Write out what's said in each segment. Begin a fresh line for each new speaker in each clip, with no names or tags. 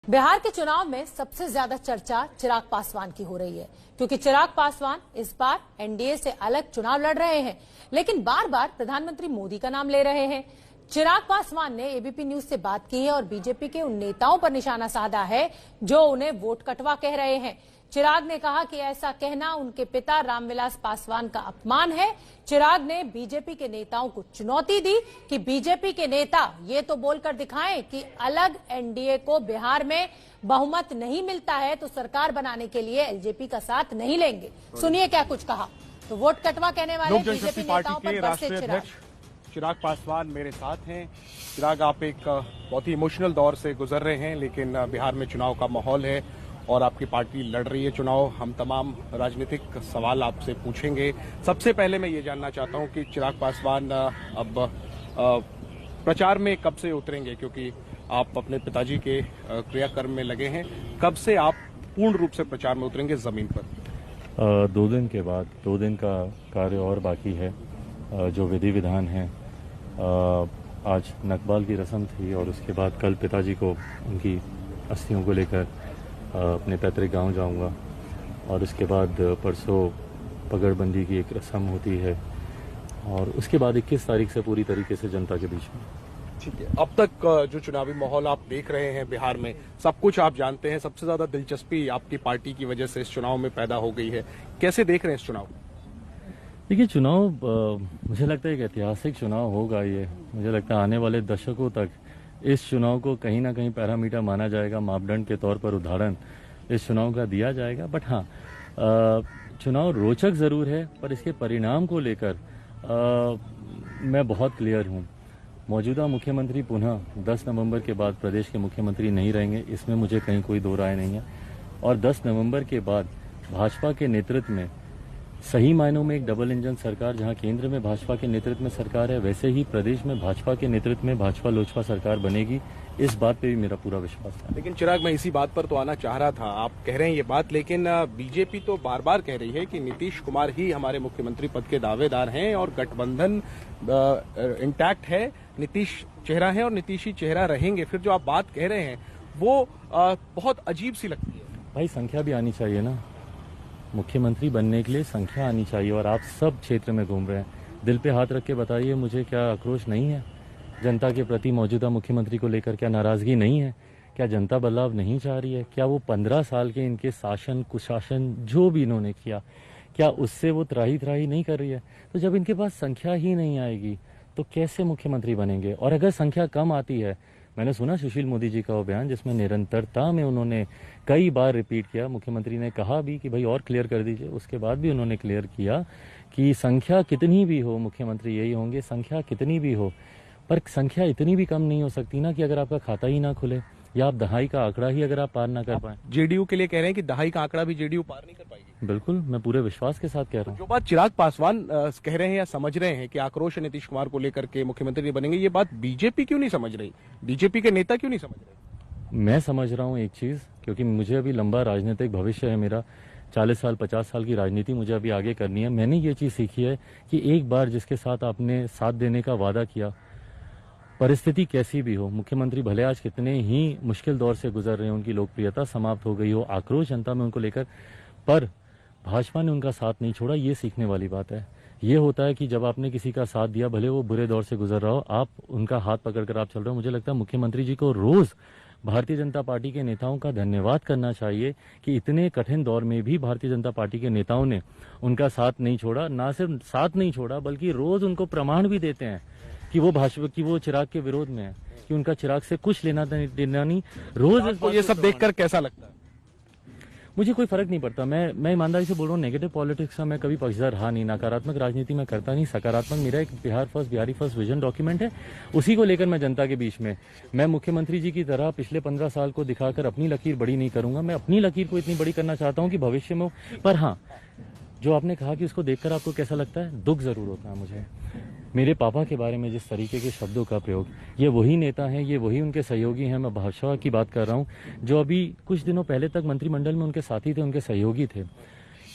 बिहार के चुनाव में सबसे ज्यादा चर्चा चिराग पासवान की हो रही है, क्योंकि चिराग पासवान इस बार एनडीए से अलग चुनाव लड़ रहे हैं, लेकिन बार बार प्रधानमंत्री मोदी का नाम ले रहे हैं। चिराग पासवान ने एबीपी न्यूज से बात की है और बीजेपी के उन नेताओं पर निशाना साधा है जो उन्हें वोट कटवा कह रहे हैं। चिराग ने कहा कि ऐसा कहना उनके पिता रामविलास पासवान का अपमान है। चिराग ने बीजेपी के नेताओं को चुनौती दी कि बीजेपी के नेता ये तो बोलकर दिखाएं कि अलग एनडीए को बिहार में बहुमत नहीं मिलता है तो सरकार बनाने के लिए एलजेपी का साथ नहीं लेंगे। सुनिए क्या कुछ कहा। तो वोट कटवा कहने वाले बीजेपी नेताओं पर बरसे चिराग।
चिराग पासवान मेरे साथ हैं। चिराग, आप एक बहुत ही इमोशनल दौर से गुजर रहे हैं, लेकिन बिहार में चुनाव का माहौल है और आपकी पार्टी लड़ रही है चुनाव। हम तमाम राजनीतिक सवाल आपसे पूछेंगे। सबसे पहले मैं ये जानना चाहता हूं कि चिराग पासवान अब प्रचार में कब से उतरेंगे, क्योंकि आप अपने पिताजी के क्रियाकर्म में लगे हैं। कब से आप पूर्ण रूप से प्रचार में उतरेंगे जमीन पर?
2 दिन के बाद, 2 दिन का कार्य और बाकी है। जो विधि विधान है, आज नकबाल की रस्म थी और उसके बाद कल पिताजी को उनकी अस्थियों को लेकर अपने पैतृक गांव जाऊंगा और उसके बाद परसों पगड़बंदी की एक रस्म होती है और उसके बाद 21 तारीख से पूरी तरीके से जनता के बीच में।
ठीक है, अब तक जो चुनावी माहौल आप देख रहे हैं बिहार में, सब कुछ आप जानते हैं। सबसे ज्यादा दिलचस्पी आपकी पार्टी की वजह से इस चुनाव में पैदा हो गई है। कैसे देख रहे हैं इस चुनाव?
देखिए, चुनाव मुझे लगता है एक ऐतिहासिक चुनाव होगा ये। मुझे लगता है आने वाले दशकों तक इस चुनाव को कहीं ना कहीं पैरामीटर माना जाएगा, मापदंड के तौर पर उदाहरण इस चुनाव का दिया जाएगा। बट हाँ, चुनाव रोचक जरूर है, पर इसके परिणाम को लेकर मैं बहुत क्लियर हूँ। मौजूदा मुख्यमंत्री पुनः 10 नवंबर के बाद प्रदेश के मुख्यमंत्री नहीं रहेंगे, इसमें मुझे कहीं कोई दो राय नहीं है। और 10 नवंबर के बाद भाजपा के नेतृत्व में सही मायनों में एक डबल इंजन सरकार, जहां केंद्र में भाजपा के नेतृत्व में सरकार है, वैसे ही प्रदेश में भाजपा के नेतृत्व में भाजपा लोजपा सरकार बनेगी। इस बात पे भी मेरा पूरा विश्वास है।
लेकिन चिराग, मैं इसी बात पर तो आना चाह रहा था। आप कह रहे हैं ये बात, लेकिन बीजेपी तो बार बार कह रही है कि नीतीश कुमार ही हमारे मुख्यमंत्री पद के दावेदार हैं और गठबंधन इंटैक्ट है, नीतीश चेहरा है और नीतीश ही चेहरा रहेंगे। फिर जो आप बात कह रहे हैं वो बहुत अजीब सी लगती है।
भाई, संख्या भी आनी चाहिए ना, मुख्यमंत्री बनने के लिए संख्या आनी चाहिए। और आप सब क्षेत्र में घूम रहे हैं, दिल पे हाथ रख के बताइए, मुझे क्या आक्रोश नहीं है जनता के प्रति? मौजूदा मुख्यमंत्री को लेकर क्या नाराजगी नहीं है? क्या जनता बदलाव नहीं चाह रही है? क्या वो 15 साल के इनके शासन कुशासन जो भी इन्होंने किया, क्या उससे वो त्राही नहीं कर रही है? तो जब इनके पास संख्या ही नहीं आएगी तो कैसे मुख्यमंत्री बनेंगे? और अगर संख्या कम आती है, मैंने सुना सुशील मोदी जी का वो बयान जिसमें निरंतरता में उन्होंने कई बार रिपीट किया। मुख्यमंत्री ने कहा भी कि भाई और क्लियर कर दीजिए, उसके बाद भी उन्होंने क्लियर किया कि संख्या कितनी भी हो मुख्यमंत्री यही होंगे, संख्या कितनी भी हो। पर संख्या इतनी भी कम नहीं हो सकती ना कि अगर आपका खाता ही ना खुले या आप दहाई का आंकड़ा ही अगर आप पार ना कर पाए।
जेडीयू के लिए कह रहे हैं कि दहाई का आंकड़ा भी जेडीयू पार नहीं कर पाएगी।
बिल्कुल, मैं पूरे विश्वास के साथ कह रहा हूँ।
जो बात चिराग पासवान कह रहे हैं या समझ रहे हैं कि आक्रोश नीतीश कुमार को लेकर के मुख्यमंत्री नहीं बनेंगे, ये बात बीजेपी क्यों नहीं समझ रही? बीजेपी के नेता क्यों नहीं समझ रहे?
मैं समझ रहा हूँ एक चीज, क्योंकि मुझे अभी लंबा राजनीतिक भविष्य है मेरा। 40 साल 50 साल की राजनीति मुझे अभी आगे करनी है। मैंने ये चीज सीखी है कि एक बार जिसके साथ आपने साथ देने का वादा किया, परिस्थिति कैसी भी हो, मुख्यमंत्री भले आज कितने ही मुश्किल दौर से गुजर रहे हैं, उनकी लोकप्रियता समाप्त हो गई हो, आक्रोश जनता में उनको लेकर, पर भाजपा ने उनका साथ नहीं छोड़ा। ये सीखने वाली बात है। ये होता है कि जब आपने किसी का साथ दिया, भले वो बुरे दौर से गुजर रहा हो, आप उनका हाथ पकड़कर आप चल रहे हो। मुझे लगता है मुख्यमंत्री जी को रोज भारतीय जनता पार्टी के नेताओं का धन्यवाद करना चाहिए कि इतने कठिन दौर में भी भारतीय जनता पार्टी के नेताओं ने उनका साथ नहीं छोड़ा। ना सिर्फ साथ नहीं छोड़ा, बल्कि रोज उनको प्रमाण भी देते हैं कि वो भाजपा की वो चिराग के विरोध में है, कि उनका चिराग से कुछ लेना देना नहीं। रोज
ये सब देखकर कैसा लगता है?
मुझे कोई फर्क नहीं पड़ता। मैं ईमानदारी से बोल रहा हूँ, नेगेटिव पॉलिटिक्स का मैं कभी पक्षधर रहा नहीं, नकारात्मक राजनीति में करता नहीं। सकारात्मक मेरा एक Bihar first, Bihari first vision document है, उसी को लेकर मैं जनता के बीच में, मैं मुख्यमंत्री जी की तरह पिछले 15 साल को दिखाकर अपनी लकीर बड़ी नहीं करूंगा। मैं अपनी लकीर को इतनी बड़ी करना चाहता हूँ कि भविष्य में। पर हाँ, जो आपने कहा कि उसको देखकर आपको कैसा लगता है, दुख जरूर होता है मुझे। मेरे पापा के बारे में जिस तरीके के शब्दों का प्रयोग, ये वही नेता हैं, ये वही उनके सहयोगी हैं। मैं भाजपा की बात कर रहा हूँ, जो अभी कुछ दिनों पहले तक मंत्रिमंडल में उनके साथी थे, उनके सहयोगी थे।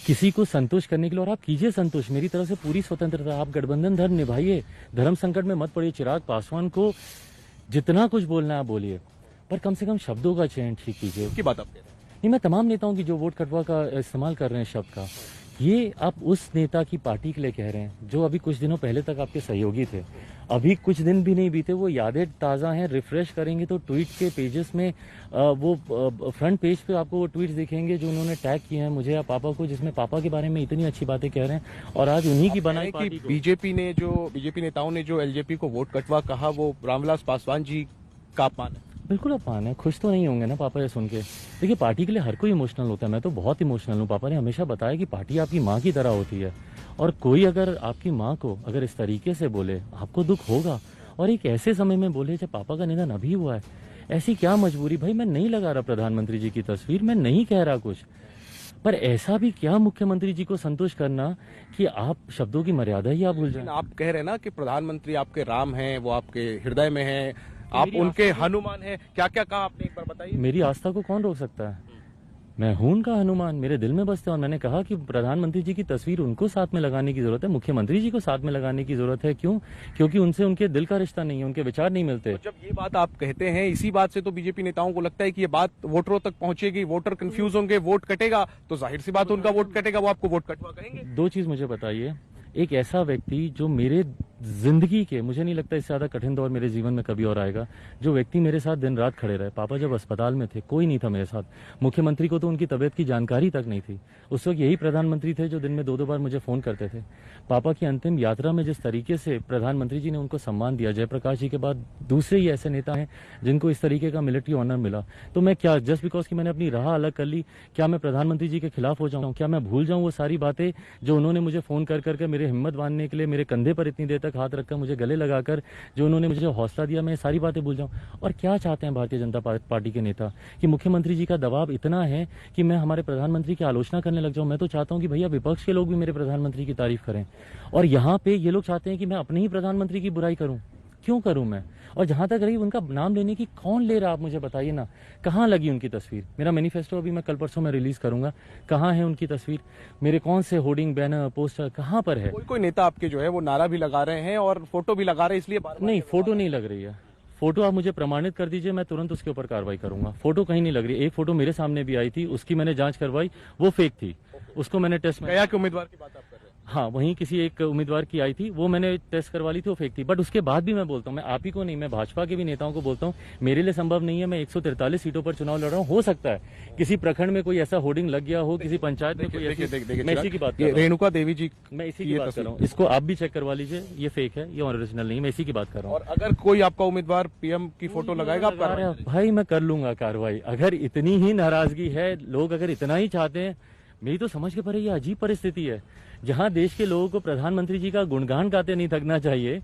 किसी को संतुष्ट करने के लिए, और आप कीजिए संतुष्ट, मेरी तरफ से पूरी स्वतंत्रता, आप गठबंधन धर्म निभाइए, धर्म संकट में मत पड़िए। चिराग पासवान को जितना कुछ बोलना है आप बोलिए, पर कम से कम शब्दों का चयन ठीक कीजिए।
की बात आप कह रहे हैं?
नहीं, मैं तमाम नेताओं की जो वोट कटवा का इस्तेमाल कर रहे हैं शब्द का, ये आप उस नेता की पार्टी के लिए कह रहे हैं जो अभी कुछ दिनों पहले तक आपके सहयोगी थे। अभी कुछ दिन भी नहीं बीते, वो यादें ताज़ा हैं। रिफ्रेश करेंगे तो ट्वीट के पेजेस में वो फ्रंट पेज पे आपको वो ट्वीट्स दिखेंगे जो उन्होंने टैग किए हैं मुझे या पापा को, जिसमें पापा के बारे में इतनी अच्छी बातें कह रहे हैं। और आज उन्हीं की बनाई पार्टी को
बीजेपी नेताओं ने जो एलजेपी को वोट कटवा कहा, वो रामविलास पासवान जी का अपमान है।
बिल्कुल अपमान है। खुश तो नहीं होंगे ना पापा ये सुन के। देखिए, पार्टी के लिए हर कोई इमोशनल होता है, मैं तो बहुत इमोशनल हूँ। पापा ने हमेशा बताया कि पार्टी आपकी माँ की तरह होती है, और कोई अगर आपकी माँ को अगर इस तरीके से बोले, आपको दुख होगा। और एक ऐसे समय में बोले जब पापा का निधन अभी हुआ है, ऐसी क्या मजबूरी। भाई, मैं नहीं लगा रहा प्रधानमंत्री जी की तस्वीर, मैं नहीं कह रहा कुछ, पर ऐसा भी क्या मुख्यमंत्री जी को संतुष्ट करना कि आप शब्दों की मर्यादा ही आप भूल जाएं।
आप कह रहे हैं ना कि प्रधानमंत्री आपके राम हैं, वो आपके हृदय में हैं, आप उनके हनुमान हैं। क्या क्या कहा आपने, एक बार बताइए।
मेरी आस्था को कौन रोक सकता है? मैं हूं उनका हनुमान, मेरे दिल में बसते हैं। और मैंने कहा कि प्रधानमंत्री जी की तस्वीर उनको साथ में लगाने की जरूरत है, मुख्यमंत्री जी को साथ में लगाने की जरूरत है। क्यों? क्योंकि उनसे उनके दिल का रिश्ता नहीं है, उनके विचार नहीं मिलते।
तो जब ये बात आप कहते हैं, इसी बात से तो बीजेपी नेताओं को लगता है कि ये बात वोटरों तक पहुंचेगी, वोटर कंफ्यूज होंगे, वोट कटेगा, तो जाहिर सी बात उनका वोट कटेगा, वो आपको वोट कटवा कहेंगे।
दो चीज मुझे बताइए, एक ऐसा व्यक्ति जो मेरे जिंदगी के, मुझे नहीं लगता इससे ज्यादा कठिन दौर मेरे जीवन में कभी और आएगा, जो व्यक्ति मेरे साथ दिन रात खड़े रहे। पापा जब अस्पताल में थे कोई नहीं था मेरे साथ, मुख्यमंत्री को तो उनकी तबीयत की जानकारी तक नहीं थी। उस वक्त यही प्रधानमंत्री थे जो दिन में 2-2 बार मुझे फोन करते थे। पापा की अंतिम यात्रा में जिस तरीके से प्रधानमंत्री जी ने उनको सम्मान दिया, जयप्रकाश जी के बाद दूसरे ही ऐसे नेता हैं जिनको इस तरीके का मिलिट्री ऑनर मिला, तो मैं क्या जस्ट बिकॉज कि मैंने अपनी राह अलग कर ली, क्या मैं प्रधानमंत्री जी के खिलाफ हो जाऊं? क्या मैं भूल जाऊं वो सारी बातें जो उन्होंने मुझे फोन कर करके मेरे हिम्मत बांधने के लिए, मेरे कंधे पर इतनी देर तक हाथ रखकर मुझे गले लगाकर जो उन्होंने मुझे हौसला दिया, मैं सारी बातें भूल जाऊं? और क्या चाहते हैं भारतीय जनता पार्टी के नेता कि मुख्यमंत्री जी का दबाव इतना है कि मैं हमारे प्रधानमंत्री की आलोचना करने लग जाऊं? मैं तो चाहता हूं कि भैया विपक्ष के लोग भी मेरे प्रधानमंत्री की तारीफ करें, और यहाँ पे ये लोग चाहते हैं कि मैं अपने ही प्रधानमंत्री की बुराई करूं। क्यों करूं मैं? और जहां तक रही उनका नाम लेने की, कौन ले रहा, आप मुझे बताइए ना। कहाँ लगी उनकी तस्वीर? मेरा मैनिफेस्टो अभी मैं कल परसों में रिलीज करूंगा, कहाँ है उनकी तस्वीर? मेरे कौन से होर्डिंग, बैनर, पोस्टर कहाँ पर है?
कोई नेता आपके जो है वो नारा भी लगा रहे हैं और फोटो भी लगा रहे हैं, इसलिए
नहीं, फोटो नहीं लग रही है। फोटो आप मुझे प्रमाणित कर दीजिए, मैं तुरंत उसके ऊपर कार्रवाई करूंगा। फोटो कहीं नहीं लग रही। एक फोटो मेरे सामने भी आई थी, उसकी मैंने जांच करवाई, वो फेक थी, उसको मैंने टेस्ट में।
गया के उम्मीदवार की बात आप कर रहे हैं?
हाँ, वहीं किसी एक उम्मीदवार की आई थी, वो मैंने टेस्ट करवा ली थी, वो फेक थी। बट उसके बाद भी मैं बोलता हूँ, मैं आप ही को नहीं, मैं भाजपा के भी नेताओं को बोलता हूँ, मेरे लिए संभव नहीं है। मैं 143 सीटों पर चुनाव लड़ रहा हूँ। हो सकता है किसी प्रखंड में कोई ऐसा होर्डिंग लग गया हो, किसी पंचायत में कोई ऐसी, मैं इसी की बात कर रहा हूँ।
रेणुका देवी जी,
मैं इसी की बात कर रहा हूँ। इसको आप भी चेक करवा लीजिए, ये फेक है, ये ओरिजिनल नहीं, मैं इसी की बात कर रहा हूँ।
और अगर कोई आपका उम्मीदवार पीएम की फोटो लगाएगा, आप
भाई मैं कर लूंगा कार्रवाई। अगर इतनी ही नाराजगी है, लोग अगर इतना ही चाहते हैं, मेरी तो समझ के परे ये अजीब परिस्थिति है जहां देश के लोगों को प्रधानमंत्री जी का गुणगान गाते नहीं थकना चाहिए,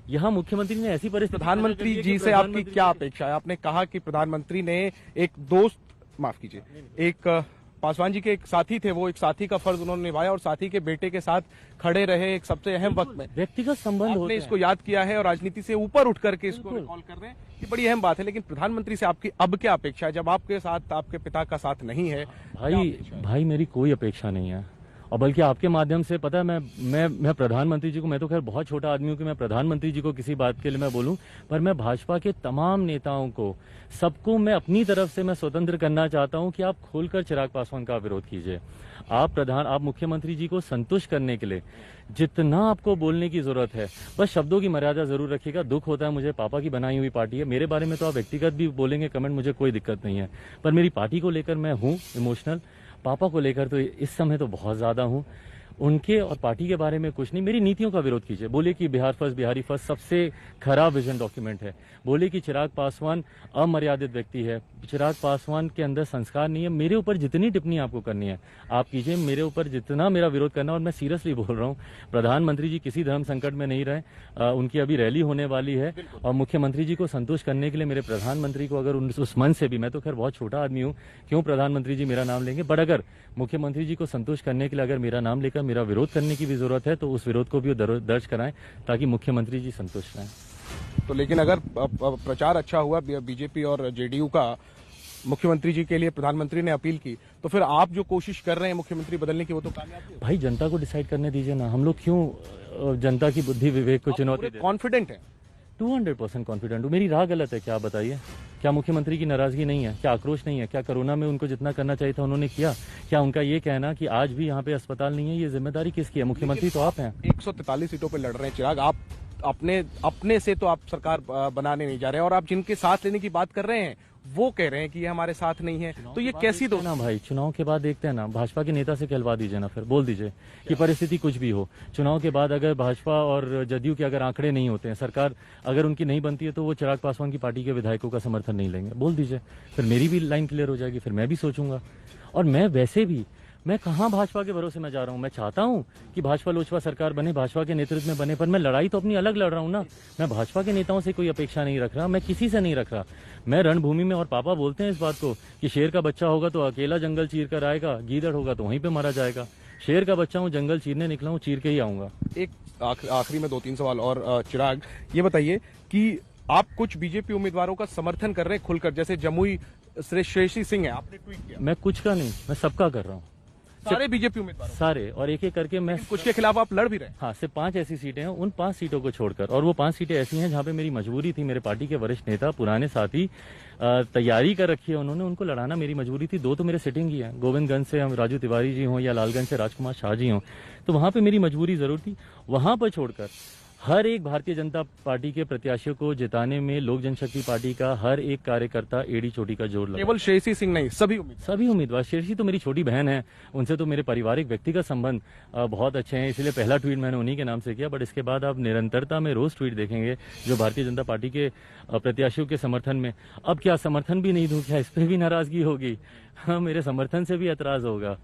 यहाँ मुख्यमंत्री ने ऐसी परिस्थिति।
प्रधानमंत्री जी से आपकी क्या अपेक्षा है? आपने कहा कि प्रधानमंत्री ने एक दोस्त, माफ कीजिए, एक पासवान जी के एक साथी थे, वो एक साथी का फर्ज उन्होंने निभाया और साथी के बेटे के साथ खड़े रहे एक सबसे अहम वक्त में।
व्यक्तिगत संबंध होते हैं,
इसको याद किया है और राजनीति से ऊपर उठ करके इसको रिकॉल कर रहे हैं, ये बड़ी अहम बात है। लेकिन प्रधानमंत्री से आपकी अब क्या अपेक्षा है जब आपके साथ आपके पिता का साथ नहीं है?
भाई मेरी कोई अपेक्षा नहीं है, और बल्कि आपके माध्यम से पता है, मैं प्रधानमंत्री जी को, मैं तो खैर बहुत छोटा आदमी हूँ कि मैं प्रधानमंत्री जी को किसी बात के लिए मैं बोलूं, पर मैं भाजपा के तमाम नेताओं को, सबको मैं अपनी तरफ से मैं स्वतंत्र करना चाहता हूं कि आप खोलकर चिराग पासवान का विरोध कीजिए। आप मुख्यमंत्री जी को संतुष्ट करने के लिए जितना आपको बोलने की जरूरत है, बस शब्दों की मर्यादा जरूर रखिएगा। दुख होता है मुझे, पापा की बनाई हुई पार्टी है, मेरे बारे में तो आप व्यक्तिगत भी बोलेंगे कमेंट, मुझे कोई दिक्कत नहीं है, पर मेरी पार्टी को लेकर मैं हूँ इमोशनल, पापा को लेकर तो इस समय तो बहुत ज्यादा हूं। उनके और पार्टी के बारे में कुछ नहीं, मेरी नीतियों का विरोध कीजिए। बोले कि बिहार फर्स्ट, बिहारी फर्स्ट सबसे खराब विजन डॉक्यूमेंट है, बोले कि चिराग पासवान अमर्यादित व्यक्ति है, चिराग पासवान के अंदर संस्कार नहीं है। मेरे ऊपर जितनी टिप्पणी आपको करनी है आप कीजिए, मेरे ऊपर जितना मेरा विरोध करना, और मैं सीरियसली बोल रहा हूँ, प्रधानमंत्री जी किसी धर्म संकट में नहीं रहे। उनकी अभी रैली होने वाली है और मुख्यमंत्री जी को संतुष्ट करने के लिए मेरे प्रधानमंत्री को अगर उस मन से भी, मैं तो खैर बहुत छोटा आदमी हूँ, क्यों प्रधानमंत्री जी मेरा नाम लेंगे, बट अगर मुख्यमंत्री जी को संतुष्ट करने के लिए अगर मेरा नाम लेकर मेरा विरोध करने की भी जरूरत है तो उस विरोध को भी दर्ज कराएं ताकि मुख्यमंत्री जी संतुष्ट रहें।
तो लेकिन अगर प्रचार अच्छा हुआ बीजेपी और जेडीयू का, मुख्यमंत्री जी के लिए प्रधानमंत्री ने अपील की, तो फिर आप जो कोशिश कर रहे हैं मुख्यमंत्री बदलने की, वो तो कामयाब है।
भाई जनता को डिसाइड करने दीजिए ना, हम लोग क्यों जनता की बुद्धि विवेक को चुनौती दें?
कॉन्फिडेंट है?
200% कॉन्फिडेंट हूँ। मेरी राह गलत है क्या, आप बताइए? क्या मुख्यमंत्री की नाराजगी नहीं है? क्या आक्रोश नहीं है? क्या कोरोना में उनको जितना करना चाहिए था उन्होंने किया? क्या उनका ये कहना कि आज भी यहाँ पे अस्पताल नहीं है, ये जिम्मेदारी किसकी है? मुख्यमंत्री तो आप हैं।
143 सीटों पे लड़ रहे हैं चिराग, आप अपने से तो आप सरकार बनाने नहीं जा रहे हैं, और आप जिनके साथ लेने की बात कर रहे हैं वो कह रहे हैं कि ये हमारे साथ नहीं है, तो ये कैसी दोस्ती?
ना भाई, चुनाव के बाद देखते हैं ना, भाजपा के नेता से कहलवा दीजिए ना, फिर बोल दीजिए कि परिस्थिति कुछ भी हो, चुनाव के बाद अगर भाजपा और जदयू के अगर आंकड़े नहीं होते हैं, सरकार अगर उनकी नहीं बनती है, तो वो चिराग पासवान की पार्टी के विधायकों का समर्थन नहीं लेंगे, बोल दीजिए, फिर मेरी भी लाइन क्लियर हो जाएगी, फिर मैं भी सोचूंगा। और मैं वैसे भी, मैं कहाँ भाजपा के भरोसे में जा रहा हूँ? मैं चाहता हूँ कि भाजपा लोजपा सरकार बने, भाजपा के नेतृत्व में बने, पर मैं लड़ाई तो अपनी अलग लड़ रहा हूँ ना। मैं भाजपा के नेताओं से कोई अपेक्षा नहीं रख रहा, मैं किसी से नहीं रख रहा। मैं रणभूमि में, और पापा बोलते हैं इस बात को कि शेर का बच्चा होगा तो अकेला जंगल चीर कर आएगा, गीदड़ होगा तो वहीं पे मारा जाएगा। शेर का बच्चा हूँ, जंगल चीरने निकला हूँ, चीर के ही आऊंगा।
एक आखिरी में 2-3 सवाल और चिराग, ये बताइए कि आप कुछ बीजेपी उम्मीदवारों का समर्थन कर रहे हैं खुलकर, जैसे जमुई श्रेयसी सिंह है, आपने ट्वीट किया।
मैं कुछ का नहीं, मैं सबका कर रहा हूँ,
सारे बीजेपी उम्मीदवार
सारे, और एक एक करके मैं
कुछ के खिलाफ आप लड़ भी रहे हैं।
हाँ, सिर्फ 5 ऐसी सीटें हैं, उन 5 सीटों को छोड़कर, और वो 5 सीटें ऐसी हैं जहाँ पे मेरी मजबूरी थी। मेरे पार्टी के वरिष्ठ नेता, पुराने साथी तैयारी कर रखी है उन्होंने, उनको लड़ाना मेरी मजबूरी थी। 2 तो मेरे सिटिंग ही हैं, गोविंदगंज से हम राजू तिवारी जी हों या लालगंज से राजकुमार शाह जी हों, तो वहाँ पे मेरी मजबूरी जरूर थी। वहाँ पर छोड़कर हर एक भारतीय जनता पार्टी के प्रत्याशियों को जिताने में लोक जनशक्ति पार्टी का हर एक कार्यकर्ता एड़ी चोटी का जोर लगा।
केवल श्रेयसी सिंह नहीं, सभी
उम्मीदवार। श्रेयसी तो मेरी छोटी बहन है, उनसे तो मेरे पारिवारिक व्यक्तिगत संबंध बहुत अच्छे हैं, इसलिए पहला ट्वीट मैंने उन्हीं के नाम से किया। बट इसके बाद आप निरंतरता में रोज ट्वीट देखेंगे जो भारतीय जनता पार्टी के प्रत्याशियों के समर्थन में। अब क्या समर्थन भी नहीं दूं क्या? इस पर भी नाराजगी होगी? हाँ, मेरे समर्थन से भी ऐतराज होगा।